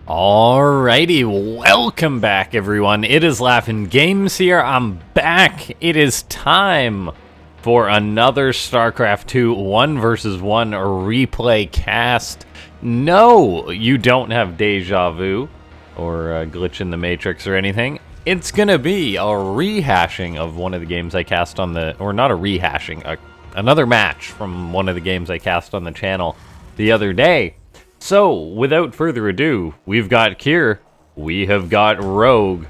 Alrighty, welcome back everyone. It is LaughNgamez here. I'm back. It is time for another Starcraft 2 1 vs 1 replay cast. No, you don't have deja vu or a glitch in the matrix or anything. It's gonna be a rehashing of one of the games I cast on the, or not a rehashing, another match from one of the games I cast on the channel the other day. So, without further ado, we've got Kier, we have got Rogue,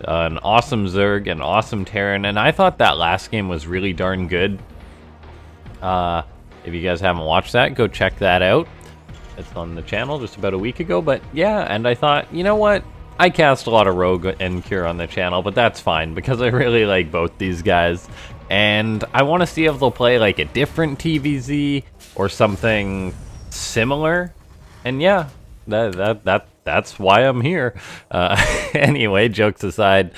an awesome Zerg, an awesome Terran, and I thought that last game was really darn good. If you guys haven't watched that, go check that out. It's on the channel just about a week ago, but yeah, and I thought, you know what? I cast a lot of Rogue and Kier on the channel, but that's fine, because I really like both these guys. And I want to see if they'll play like a different TvZ or something similar. And yeah, that's why I'm here. Anyway, jokes aside,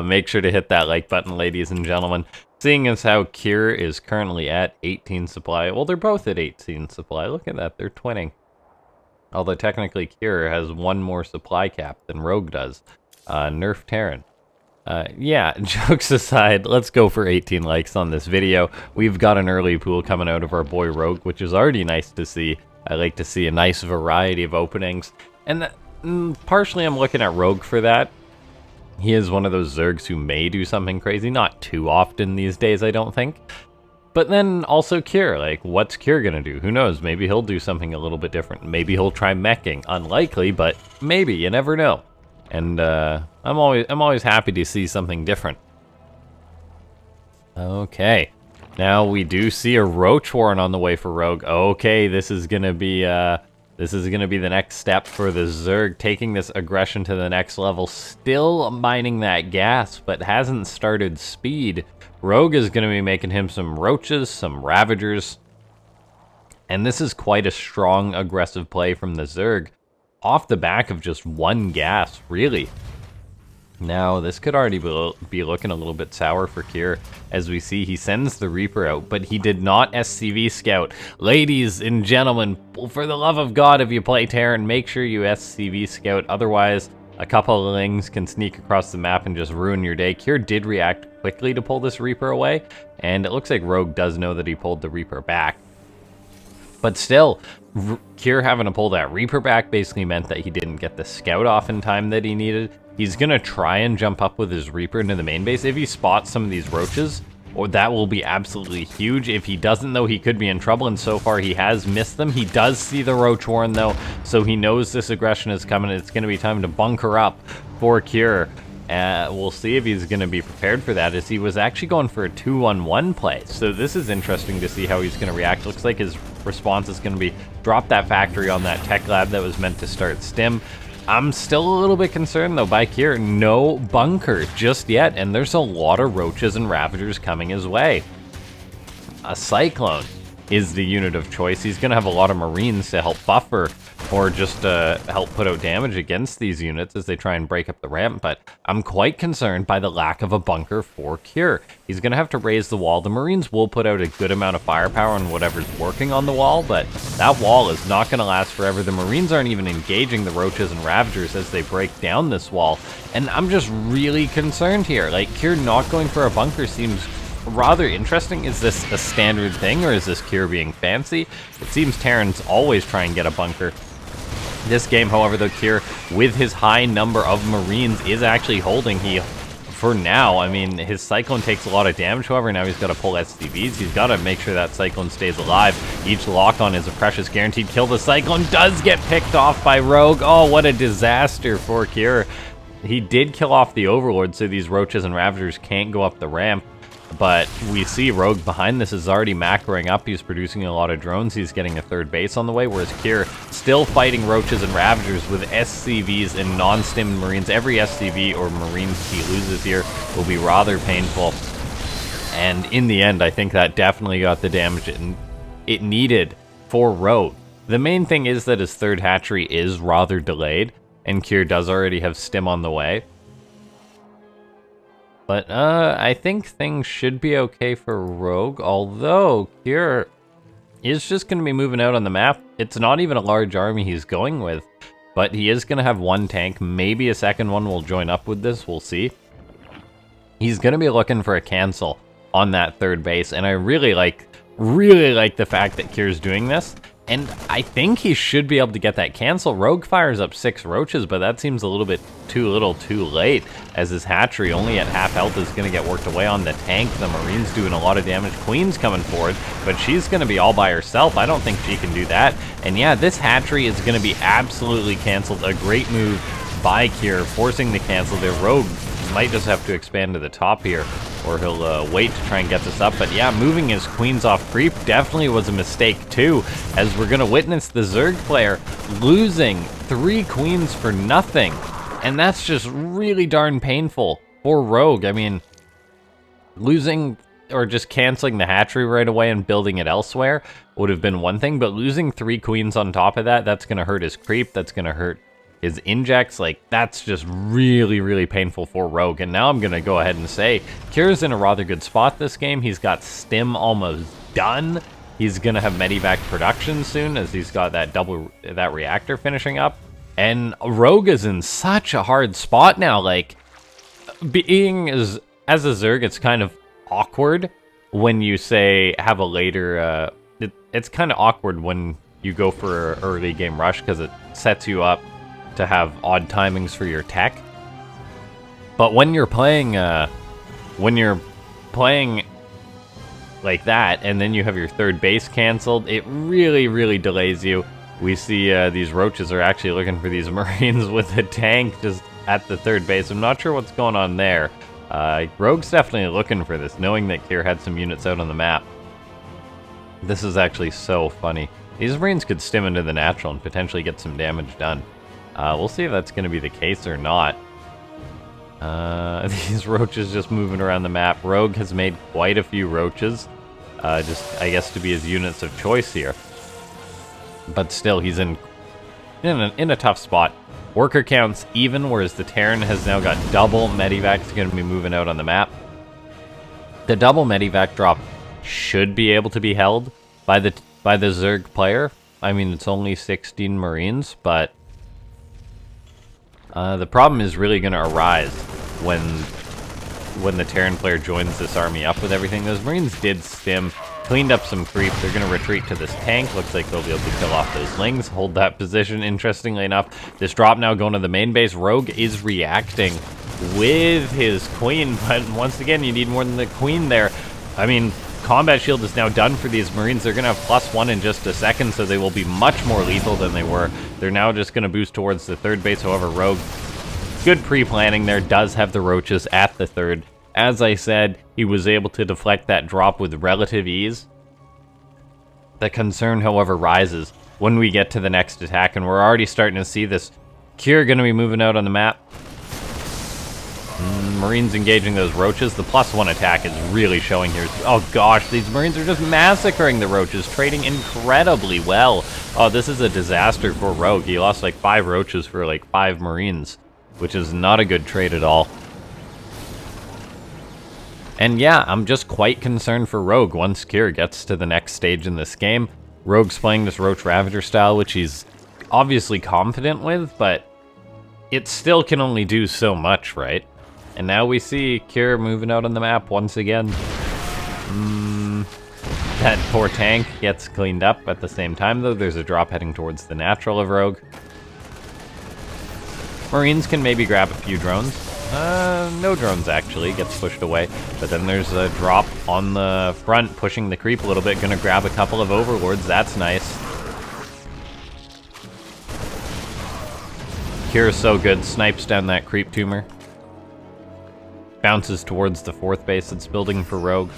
make sure to hit that like button, ladies and gentlemen. Seeing as how Kier is currently at 18 supply, well, they're both at 18 supply. Look at that, they're twinning. Although technically Kier has one more supply cap than Rogue does. Nerf Terran. Yeah, jokes aside, let's go for 18 likes on this video. We've got an early pool coming out of our boy Rogue, which is already nice to see. I like to see a nice variety of openings, and partially I'm looking at Rogue for that. He is one of those Zergs who may do something crazy, not too often these days, I don't think. But then also Kier, like, what's Kier gonna do? Who knows? Maybe he'll do something a little bit different. Maybe he'll try meching. Unlikely, but maybe, you never know. And I'm always happy to see something different. Okay. Now we do see a Roach Warren on the way for Rogue. Okay, this is gonna be the next step for the Zerg, taking this aggression to the next level. Still mining that gas, but hasn't started speed. Rogue is gonna be making him some Roaches, some Ravagers, and this is quite a strong aggressive play from the Zerg, off the back of just one gas, really. Now, this could already be looking a little bit sour for Kier. As we see, he sends the Reaper out, but he did not SCV scout. Ladies and gentlemen, for the love of God, if you play Terran, make sure you SCV scout. Otherwise, a couple of Lings can sneak across the map and just ruin your day. Kier did react quickly to pull this Reaper away, and it looks like Rogue does know that he pulled the Reaper back. But still, Kier having to pull that Reaper back basically meant that he didn't get the scout off in time that he needed. He's gonna try and jump up with his Reaper into the main base. If he spots some of these Roaches, or that will be absolutely huge. If he doesn't, though, he could be in trouble, and so far he has missed them. He does see the Roach Warren, though, so he knows this aggression is coming. It's gonna be time to bunker up for Kier. We'll see if he's gonna be prepared for that, as he was actually going for a 2-1-1 play. So this is interesting to see how he's gonna react. Looks like his response is gonna be drop that factory on that tech lab that was meant to start stim. I'm still a little bit concerned, though, by Kier. No bunker just yet, and there's a lot of Roaches and Ravagers coming his way. A Cyclone is the unit of choice. He's going to have a lot of Marines to help buffer or just help put out damage against these units as they try and break up the ramp, but I'm quite concerned by the lack of a bunker for Kier. He's going to have to raise the wall. The Marines will put out a good amount of firepower on whatever's working on the wall, but that wall is not going to last forever. The Marines aren't even engaging the Roaches and Ravagers as they break down this wall, and I'm just really concerned here. Like, Kier not going for a bunker seems rather interesting. Is this a standard thing, or is this Kier being fancy? It seems Terrans always try and get a bunker. This game, however, though, Kier, with his high number of Marines, is actually holding. He, for now, I mean, his Cyclone takes a lot of damage, however, now he's got to pull SCVs. He's got to make sure that Cyclone stays alive. Each lock-on is a precious guaranteed kill. The Cyclone does get picked off by Rogue. Oh, what a disaster for Kier. He did kill off the Overlord, so these Roaches and Ravagers can't go up the ramp. But we see Rogue behind this is already macroing up. He's producing a lot of drones. He's getting a third base on the way, whereas Kier still fighting Roaches and Ravagers with SCVs and non-stimmed Marines. Every SCV or Marine he loses here will be rather painful. And in the end, I think that definitely got the damage it needed for Rogue. The main thing is that his third hatchery is rather delayed, and Kier does already have stim on the way. But I think things should be okay for Rogue, although Kier is just going to be moving out on the map. It's not even a large army he's going with, but he is going to have one tank. Maybe a second one will join up with this. We'll see. He's going to be looking for a cancel on that third base, and I really like the fact that Kier's doing this. And I think he should be able to get that cancel. Rogue fires up 6 roaches, but that seems a little bit too late, as his hatchery, only at half health, is going to get worked away on the tank. The Marine's doing a lot of damage. Queen's coming forward, but she's going to be all by herself. I don't think she can do that. And yeah, this hatchery is going to be absolutely canceled. A great move by Kier, forcing the cancel there. Rogue might just have to expand to the top here, or he'll wait to try and get this up. But yeah, moving his queens off creep definitely was a mistake too, as we're going to witness the Zerg player losing 3 queens for nothing. And that's just really darn painful for Rogue. I mean, losing or just canceling the hatchery right away and building it elsewhere would have been one thing, but losing 3 queens on top of that, that's going to hurt his creep, that's going to hurt his injects. Like, that's just really painful for Rogue. And now I'm going to go ahead and say Kier's in a rather good spot this game. He's got Stim almost done. He's going to have Medivac production soon, as he's got that reactor finishing up. And Rogue is in such a hard spot now. Like, being as a Zerg, it's kind of awkward when you say have a later... it's kind of awkward when you go for an early game rush, because it sets you up to have odd timings for your tech. But when you're playing like that, and then you have your third base canceled, it really delays you. We see these roaches are actually looking for these Marines with a tank just at the third base. I'm not sure what's going on there. Rogue's definitely looking for this, knowing that Kier had some units out on the map. This is actually so funny. These Marines could stim into the natural and potentially get some damage done. We'll see if that's going to be the case or not. These roaches just moving around the map. Rogue has made quite a few roaches, just, I guess, to be his units of choice here. But still, he's in a tough spot. Worker counts even, whereas the Terran has now got double Medivac. Is going to be moving out on the map. The double Medivac drop should be able to be held by the Zerg player. I mean, it's only 16 Marines, but the problem is really going to arise when the Terran player joins this army up with everything. Those Marines did stim, cleaned up some creep. They're going to retreat to this tank. Looks like they'll be able to kill off those lings, hold that position. Interestingly enough, this drop now going to the main base. Rogue is reacting with his queen, but once again, you need more than the queen there. I mean, combat shield is now done for these Marines. They're going to have +1 in just a second, so they will be much more lethal than they were. They're now just going to boost towards the third base. However, Rogue, good pre-planning there, does have the roaches at the third. As I said, he was able to deflect that drop with relative ease. The concern, however, rises when we get to the next attack, and we're already starting to see this. Kier going to be moving out on the map. Marines engaging those roaches. The +1 attack is really showing here. Oh gosh, these Marines are just massacring the roaches, trading incredibly well. Oh, this is a disaster for Rogue. He lost like 5 roaches for like 5 Marines, which is not a good trade at all. And yeah, I'm just quite concerned for Rogue once Kier gets to the next stage in this game. Rogue's playing this Roach Ravager style, which he's obviously confident with, but it still can only do so much, right? And now we see Kier moving out on the map once again. That poor tank gets cleaned up at the same time, though. There's a drop heading towards the natural of Rogue. Marines can maybe grab a few drones. No drones, actually. Gets pushed away. But then there's a drop on the front, pushing the creep a little bit. Gonna grab a couple of overlords. That's nice. Kier's so good. Snipes down that creep tumor. Bounces towards the fourth base that's building for Rogue.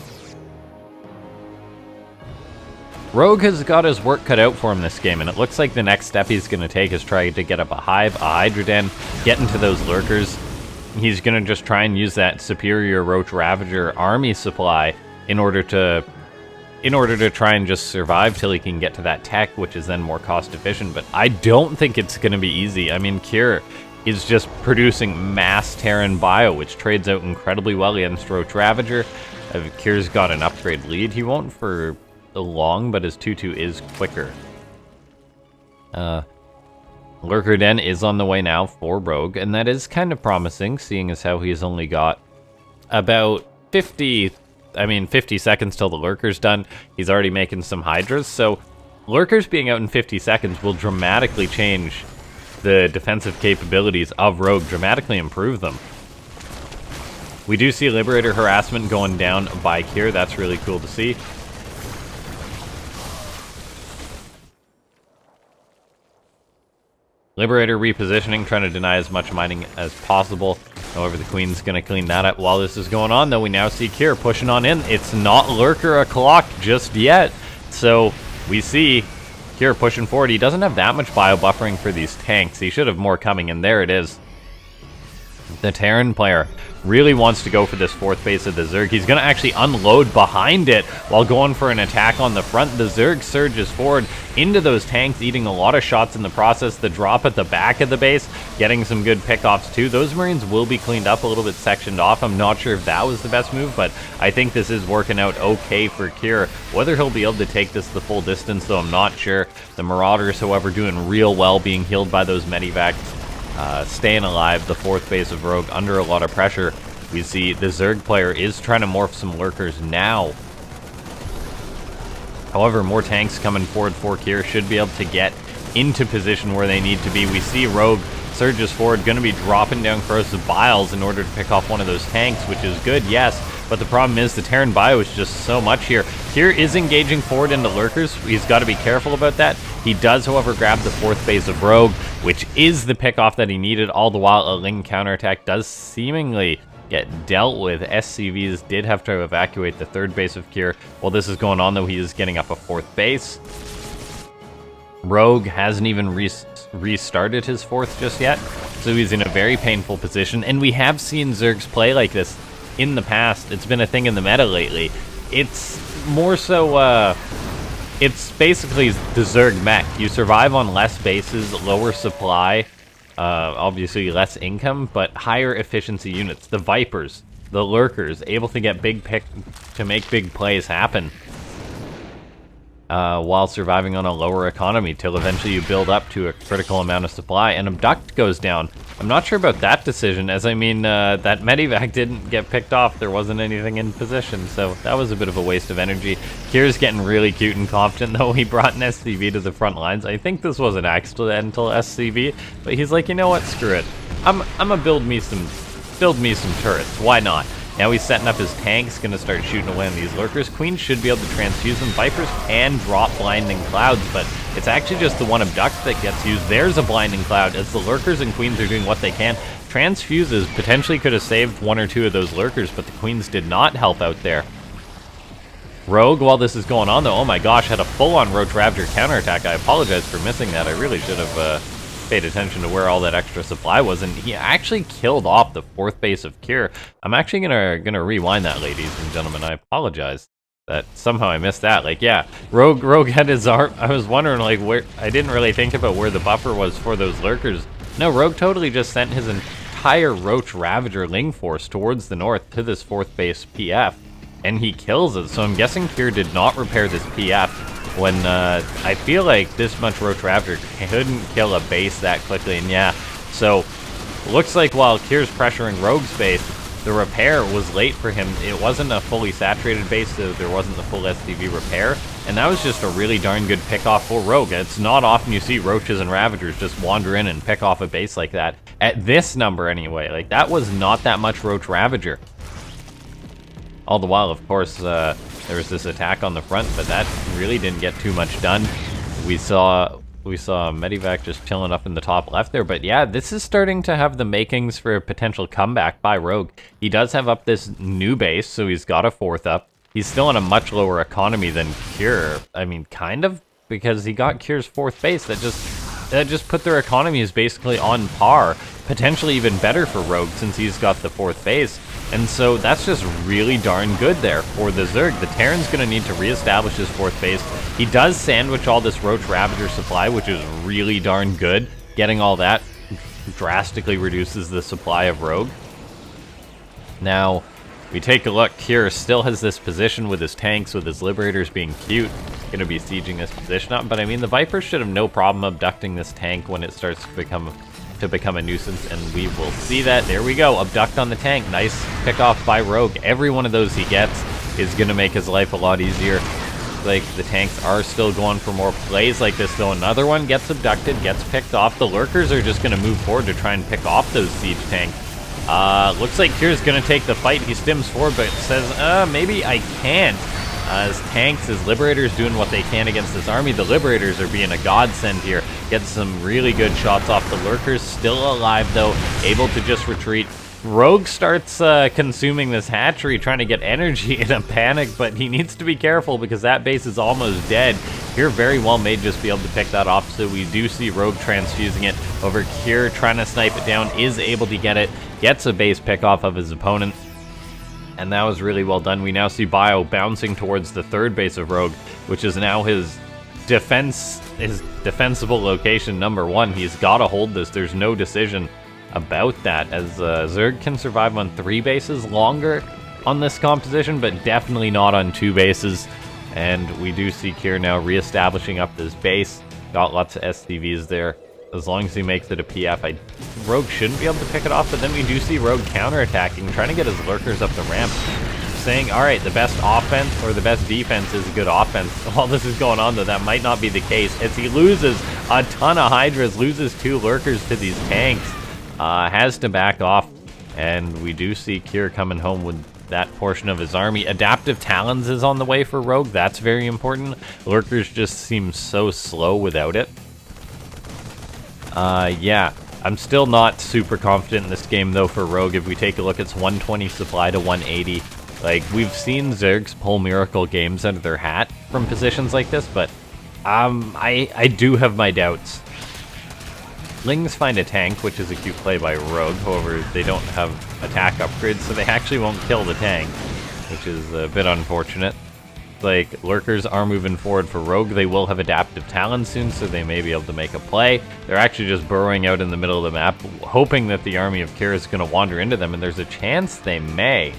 Rogue has got his work cut out for him this game, and it looks like the next step he's going to take is try to get up a hive, a Hydra Den, get into those lurkers. He's going to just try and use that superior Roach Ravager army supply in order to try and just survive till he can get to that tech, which is then more cost efficient. But I don't think it's going to be easy. I mean, Kier is just producing mass Terran bio, which trades out incredibly well against Roach Ravager. Kier's got an upgrade lead. He won't for long, but his 2-2 is quicker. Lurker Den is on the way now for Rogue, and that is kind of promising, seeing as how he's only got about 50 seconds till the Lurker's done. He's already making some Hydras, so Lurkers being out in 50 seconds will dramatically change the defensive capabilities of Rogue, dramatically improve them. We do see Liberator harassment going down by Kier. That's really cool to see. Liberator repositioning, trying to deny as much mining as possible. However, the Queen's going to clean that up. While this is going on, though, we now see Kier pushing on in. It's not Lurker o'clock just yet. So we see Kier pushing forward. He doesn't have that much bio buffering for these tanks. He should have more coming, and there it is. The Terran player really wants to go for this fourth base of the Zerg. He's going to actually unload behind it while going for an attack on the front. The Zerg surges forward into those tanks, eating a lot of shots in the process. The drop at the back of the base, getting some good pickoffs too. Those Marines will be cleaned up, a little bit sectioned off. I'm not sure if that was the best move, but I think this is working out okay for Kier. Whether he'll be able to take this the full distance, though, I'm not sure. The Marauders, however, doing real well, being healed by those medivacs. Staying alive, the fourth base of Rogue under a lot of pressure. We see the Zerg player is trying to morph some Lurkers now. However, more tanks coming forward for Kier should be able to get into position where they need to be. We see Rogue surges forward, going to be dropping down Corrosive Biles in order to pick off one of those tanks, which is good, yes. But the problem is the Terran bio is just so much here. Kier is engaging forward into Lurkers. He's got to be careful about that. He does, however, grab the fourth base of Rogue, which is the pickoff that he needed. All the while, a Ling counterattack does seemingly get dealt with. SCVs did have to evacuate the third base of Kier. While this is going on, though, he is getting up a fourth base. Rogue hasn't even restarted his fourth just yet, so he's in a very painful position. And we have seen Zergs play like this in the past. It's been a thing in the meta lately. It's more so, it's basically the Zerg mech. You survive on less bases, lower supply, obviously less income, but higher efficiency units. The Vipers, the Lurkers, able to get to make big plays happen. While surviving on a lower economy till eventually you build up to a critical amount of supply, and Abduct goes down. I'm not sure about that decision, as I mean, that Medivac didn't get picked off. There wasn't anything in position, so that was a bit of a waste of energy. Kier's getting really cute and confident, though. He brought an SCV to the front lines. I think this was an accidental SCV, but he's like, you know what, screw it. I'm gonna build me some turrets. Why not? Now he's setting up his tanks, going to start shooting away on these Lurkers. Queens should be able to transfuse them. Vipers can drop Blinding Clouds, but it's actually just the one Abduct that gets used. There's a Blinding Cloud, as the Lurkers and Queens are doing what they can. Transfuses potentially could have saved one or two of those Lurkers, but the Queens did not help out there. Rogue, while this is going on, though, oh my gosh, had a full-on Roach Raptor counterattack. I apologize for missing that. I really should have paid attention to where all that extra supply was, and he actually killed off the fourth base of Kier. I'm actually gonna rewind that, ladies and gentlemen. I apologize that somehow I missed that. Like, yeah, Rogue had his arm. I was wondering, like, where. I didn't really think about where the buffer was for those Lurkers. No, Rogue totally just sent his entire Roach Ravager Ling force towards the north to this fourth base PF, and he kills it. So I'm guessing Kier did not repair this PF. When I feel like this much Roach Raptor couldn't kill a base that quickly, and yeah, so looks like while Kier's pressuring Rogue's base, the repair was late for him. It wasn't a fully saturated base, so there wasn't the full SDV repair, and that was just a really darn good pick off for Rogue. It's not often you see Roaches and Ravagers just wander in and pick off a base like that, at this number anyway. Like, that was not that much Roach Ravager. All the while, of course, there was this attack on the front, but that really didn't get too much done. We saw Medivac just chilling up in the top left there, but yeah, this is starting to have the makings for a potential comeback by Rogue. He does have up this new base, so he's got a fourth up. He's still on a much lower economy than Kier. I mean, kind of, because he got Kier's fourth base. That just put their economies basically on par, potentially even better for Rogue since he's got the fourth base. And so that's just really darn good there for the Zerg. The Terran's going to need to reestablish his fourth base. He does sandwich all this Roach Ravager supply, which is really darn good. Getting all that drastically reduces the supply of Rogue. Now, we take a look. Kier still has this position with his tanks, with his Liberators being cute. going to be sieging this position up. But I mean, the Vipers should have no problem abducting this tank when it starts to become a nuisance, and we will see that. There we go, abduct on the tank. Nice pick off by Rogue. Every one of those he gets is going to make his life a lot easier. Like, the tanks are still going for more plays like this, though. Another one gets abducted, gets picked off. The lurkers are just going to move forward to try and pick off those siege tanks. Looks like Kier's going to take the fight. He stims forward, but says, maybe I can't. As tanks, as Liberators doing what they can against this army. The Liberators are being a godsend here. Get some really good shots off the lurkers. Still alive, though. Able to just retreat. Rogue starts consuming this hatchery, trying to get energy in a panic, but he needs to be careful because that base is almost dead. Kier very well may just be able to pick that off, so we do see Rogue transfusing it over. Kier trying to snipe it down, is able to get it, gets a base pick off of his opponent, and that was really well done. We now see Bio bouncing towards the third base of Rogue, which is now his defensible location number 1. He's got to hold this. There's no decision about that, as Zerg can survive on 3 bases longer on this composition, but definitely not on 2 bases. And we do see Kier now reestablishing up this base. Got lots of SCVs there. As long as he makes it a PF, Rogue shouldn't be able to pick it off, but then we do see Rogue counterattacking, trying to get his lurkers up the ramp, saying, alright, the best offense or the best defense is a good offense. While this is going on, though, that might not be the case, as he loses a ton of Hydras, loses 2 lurkers to these tanks. Has to back off, and we do see Kier coming home with that portion of his army. Adaptive Talons is on the way for Rogue. That's very important. Lurkers just seem so slow without it. Yeah, I'm still not super confident in this game, though, for Rogue. If we take a look, it's 120 supply to 180. Like, we've seen Zergs pull miracle games out of their hat from positions like this, but I do have my doubts. Lings find a tank, which is a cute play by Rogue. However, they don't have attack upgrades, so they actually won't kill the tank, which is a bit unfortunate. Like, lurkers are moving forward for Rogue. They will have adaptive talons soon, so they may be able to make a play. They're actually just burrowing out in the middle of the map, hoping that the army of Kier is going to wander into them, and there's a chance they may.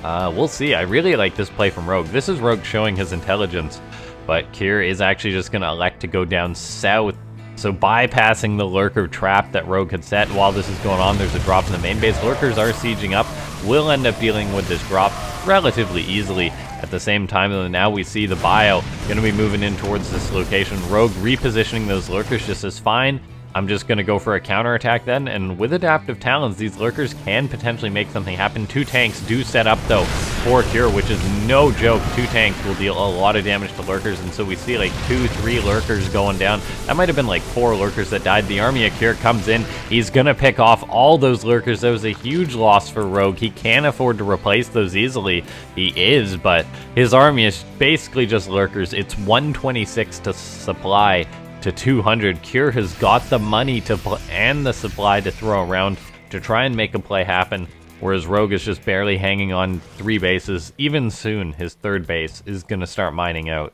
We'll see. I really like this play from Rogue. This is Rogue showing his intelligence, but Kier is actually just going to elect to go down south. So bypassing the lurker trap that Rogue had set. While this is going on, there's a drop in the main base. Lurkers are sieging up. We'll end up dealing with this drop relatively easily. At the same time, though, now we see the Bio going to be moving in towards this location. Rogue repositioning those lurkers just as fine. I'm just going to go for a counterattack then, and with adaptive talons, these lurkers can potentially make something happen. 2 tanks do set up, though, for Kier, which is no joke. 2 tanks will deal a lot of damage to lurkers, and so we see like 2-3 lurkers going down. That might have been like 4 lurkers that died. The army of Kier comes in. He's going to pick off all those lurkers. That was a huge loss for Rogue. He can't afford to replace those easily. He is, but his army is basically just lurkers. It's 126 to supply to 200. Kier has got the money to and the supply to throw around to try and make a play happen, whereas Rogue is just barely hanging on 3 bases. Even soon, his 3rd base is going to start mining out,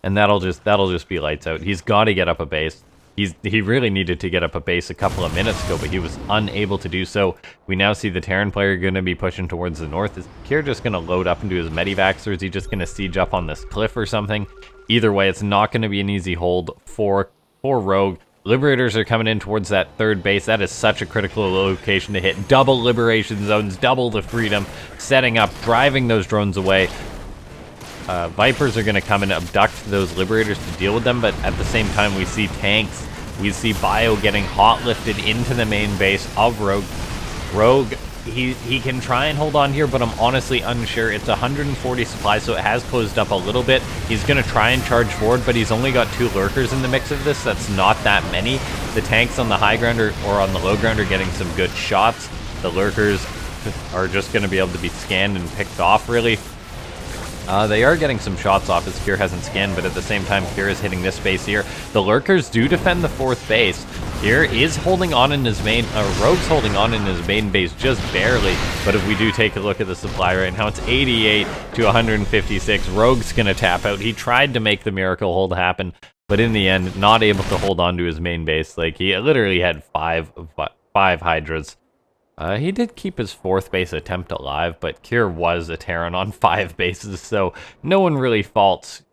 and that'll just be lights out. He's got to get up a base. He really needed to get up a base a couple of minutes ago, but he was unable to do so. We now see the Terran player going to be pushing towards the north. Is Kier just going to load up into his medivacs, or is he just going to siege up on this cliff or something? Either way, it's not going to be an easy hold for Rogue. Liberators are coming in towards that 3rd base. That is such a critical location to hit. Double liberation zones, double the freedom, setting up, driving those drones away. Vipers are going to come and abduct those Liberators to deal with them, but at the same time, we see tanks. We see Bio getting hot lifted into the main base of Rogue. Rogue, he can try and hold on here, but I'm honestly unsure. It's 140 supply, so it has closed up a little bit. He's going to try and charge forward, but he's only got 2 lurkers in the mix of this. That's not that many. The tanks on the high ground or on the low ground are getting some good shots. The lurkers are just going to be able to be scanned and picked off, really. They are getting some shots off as Kier hasn't scanned, but at the same time, Kier is hitting this base here. The lurkers do defend the 4th base. Kier is holding on in his main, Rogue's holding on in his main base just barely, but if we do take a look at the supply right now, it's 88 to 156. Rogue's gonna tap out. He tried to make the miracle hold happen, but in the end, not able to hold on to his main base. Like, he literally had five Hydras. He did keep his 4th base attempt alive, but Kier was a Terran on 5 bases, so no one really faults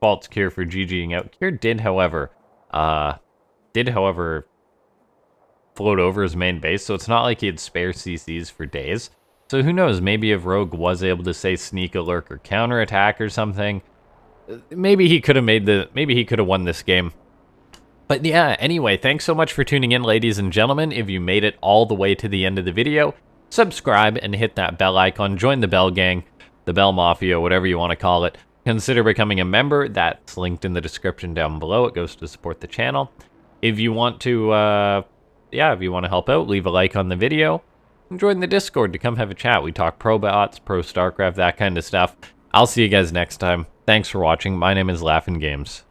Kier for GGing out. Kier did, however, float over his main base, so it's not like he had spare CCs for days. So who knows, maybe if Rogue was able to, say, sneak a lurk or counterattack or something, maybe he could have won this game. But yeah, anyway, thanks so much for tuning in, ladies and gentlemen. If you made it all the way to the end of the video, subscribe and hit that bell icon. Join the Bell Gang, the Bell Mafia, whatever you want to call it. Consider becoming a member. That's linked in the description down below. It goes to support the channel. If you want to, if you want to help out, leave a like on the video. And join the Discord to come have a chat. We talk pro bots, pro Starcraft, that kind of stuff. I'll see you guys next time. Thanks for watching. My name is LaughNgamez.